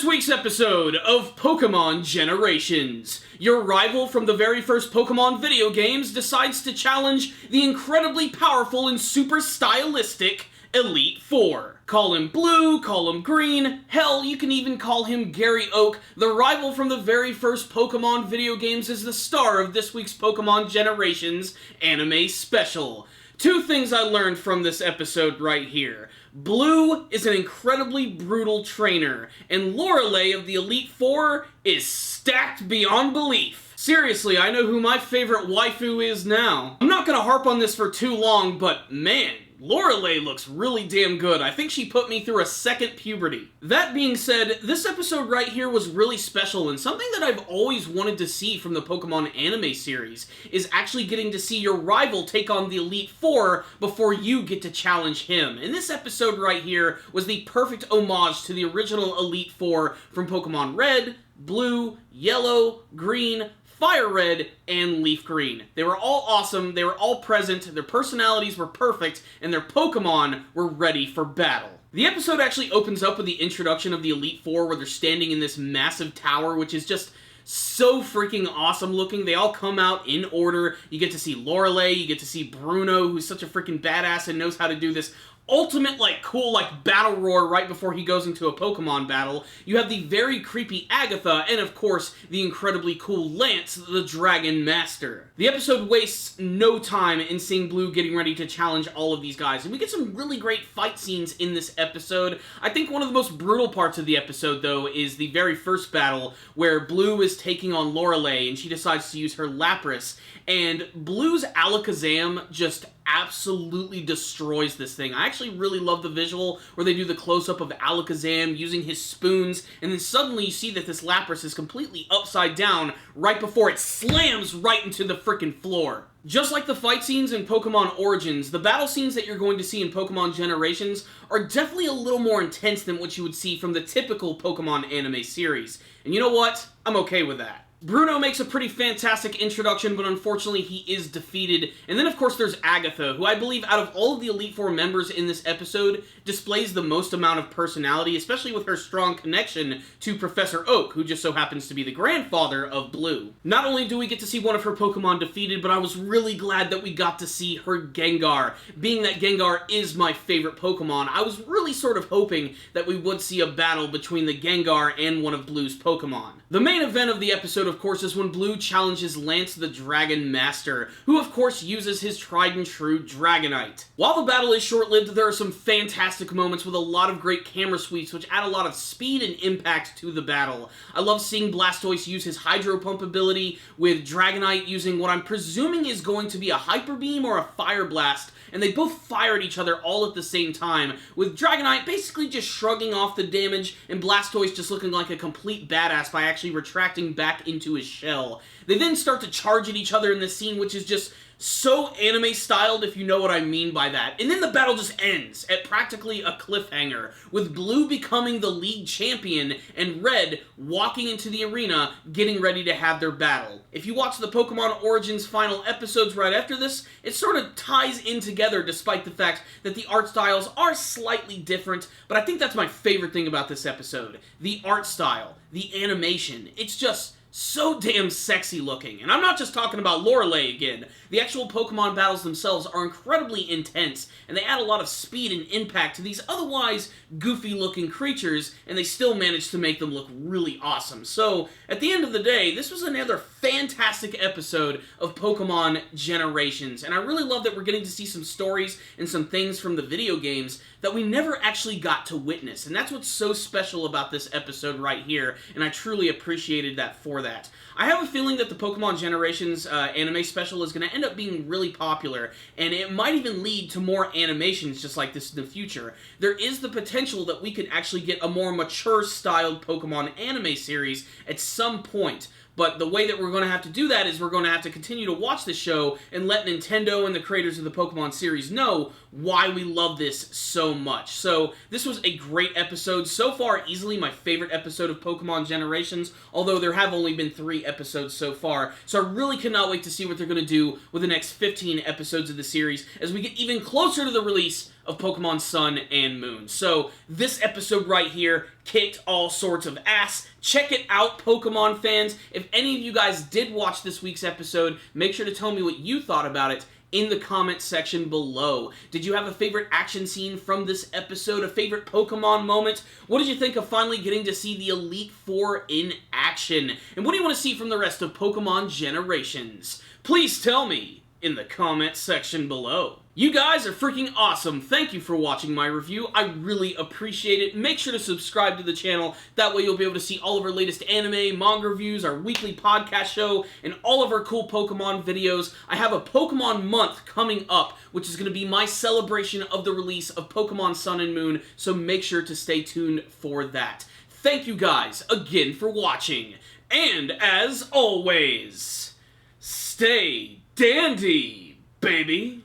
week's episode of Pokémon Generations. Your rival from the very first Pokémon video games decides to challenge the incredibly powerful and super stylistic Elite Four. Call him blue, call him green, hell, you can even call him Gary Oak. The rival from the very first Pokémon video games is the star of this week's Pokémon Generations anime special. Two things I learned from this episode right here. Blue is an incredibly brutal trainer, and Lorelei of the Elite Four is stacked beyond belief. Seriously, I know who my favorite waifu is now. I'm not gonna harp on this for too long, but man, Lorelei looks really damn good. I think she put me through a second puberty. That being said, this episode right here was really special, and something that I've always wanted to see from the Pokemon anime series is actually getting to see your rival take on the Elite Four before you get to challenge him. And this episode right here was the perfect homage to the original Elite Four from Pokemon Red, Blue, Yellow, Green, Fire Red, and Leaf Green. They were all awesome, they were all present, their personalities were perfect, and their Pokemon were ready for battle. The episode actually opens up with the introduction of the Elite Four, where they're standing in this massive tower, which is just so freaking awesome looking. They all come out in order. You get to see Lorelei, you get to see Bruno, who's such a freaking badass and knows how to do this ultimate, cool, battle roar right before he goes into a Pokemon battle. You have the very creepy Agatha, and of course, the incredibly cool Lance, the Dragon Master. The episode wastes no time in seeing Blue getting ready to challenge all of these guys, and we get some really great fight scenes in this episode. I think one of the most brutal parts of the episode, though, is the very first battle, where Blue is taking on Lorelei, and she decides to use her Lapras, and Blue's Alakazam just absolutely destroys this thing. I actually really love the visual where they do the close-up of Alakazam using his spoons, and then suddenly you see that this Lapras is completely upside down right before it slams right into the frickin' floor. Just like the fight scenes in Pokemon Origins, the battle scenes that you're going to see in Pokemon Generations are definitely a little more intense than what you would see from the typical Pokemon anime series. And you know what? I'm okay with that. Bruno makes a pretty fantastic introduction, but unfortunately he is defeated. And then of course there's Agatha, who I believe out of all of the Elite Four members in this episode displays the most amount of personality, especially with her strong connection to Professor Oak, who just so happens to be the grandfather of Blue. Not only do we get to see one of her Pokemon defeated, but I was really glad that we got to see her Gengar. Being that Gengar is my favorite Pokemon, I was really sort of hoping that we would see a battle between the Gengar and one of Blue's Pokemon. The main event of the episode, of course, is when Blue challenges Lance the Dragon Master, who of course uses his tried and true Dragonite. While the battle is short-lived, there are some fantastic moments with a lot of great camera sweeps which add a lot of speed and impact to the battle. I love seeing Blastoise use his Hydro Pump ability, with Dragonite using what I'm presuming is going to be a Hyper Beam or a Fire Blast, and they both fire at each other all at the same time, with Dragonite basically just shrugging off the damage and Blastoise just looking like a complete badass by actually retracting back into his shell. They then start to charge at each other in this scene, which is just so anime-styled, if you know what I mean by that. And then the battle just ends at practically a cliffhanger, with Blue becoming the league champion and Red walking into the arena getting ready to have their battle. If you watch the Pokemon Origins final episodes right after this, it sort of ties in together despite the fact that the art styles are slightly different, but I think that's my favorite thing about this episode. The art style, the animation, it's just so damn sexy looking. And I'm not just talking about Lorelei again. The actual Pokemon battles themselves are incredibly intense, and they add a lot of speed and impact to these otherwise goofy looking creatures, and they still manage to make them look really awesome. So, at the end of the day, this was another fantastic episode of Pokemon Generations, and I really love that we're getting to see some stories and some things from the video games that we never actually got to witness, and that's what's so special about this episode right here, and I truly appreciated that for that. I have a feeling that the Pokemon Generations anime special is going to end up being really popular, and it might even lead to more animations just like this in the future. There is the potential that we could actually get a more mature-styled Pokemon anime series at some point. But the way that we're going to have to do that is we're going to have to continue to watch the show and let Nintendo and the creators of the Pokemon series know why we love this so much. So this was a great episode. So far, easily my favorite episode of Pokemon Generations, although there have only been 3 episodes so far. So I really cannot wait to see what they're going to do with the next 15 episodes of the series as we get even closer to the release of Pokemon Sun and Moon. So this episode right here kicked all sorts of ass. Check it out, Pokemon fans. If any of you guys did watch this week's episode, make sure to tell me what you thought about it in the comment section below. Did you have a favorite action scene from this episode? A favorite Pokemon moment? What did you think of finally getting to see the Elite Four in action? And what do you want to see from the rest of Pokemon Generations? Please tell me in the comment section below. You guys are freaking awesome. Thank you for watching my review. I really appreciate it. Make sure to subscribe to the channel. That way you'll be able to see all of our latest anime, manga reviews, our weekly podcast show, and all of our cool Pokemon videos. I have a Pokemon month coming up, which is going to be my celebration of the release of Pokemon Sun and Moon, so make sure to stay tuned for that. Thank you guys again for watching. And as always, stay dandy, baby.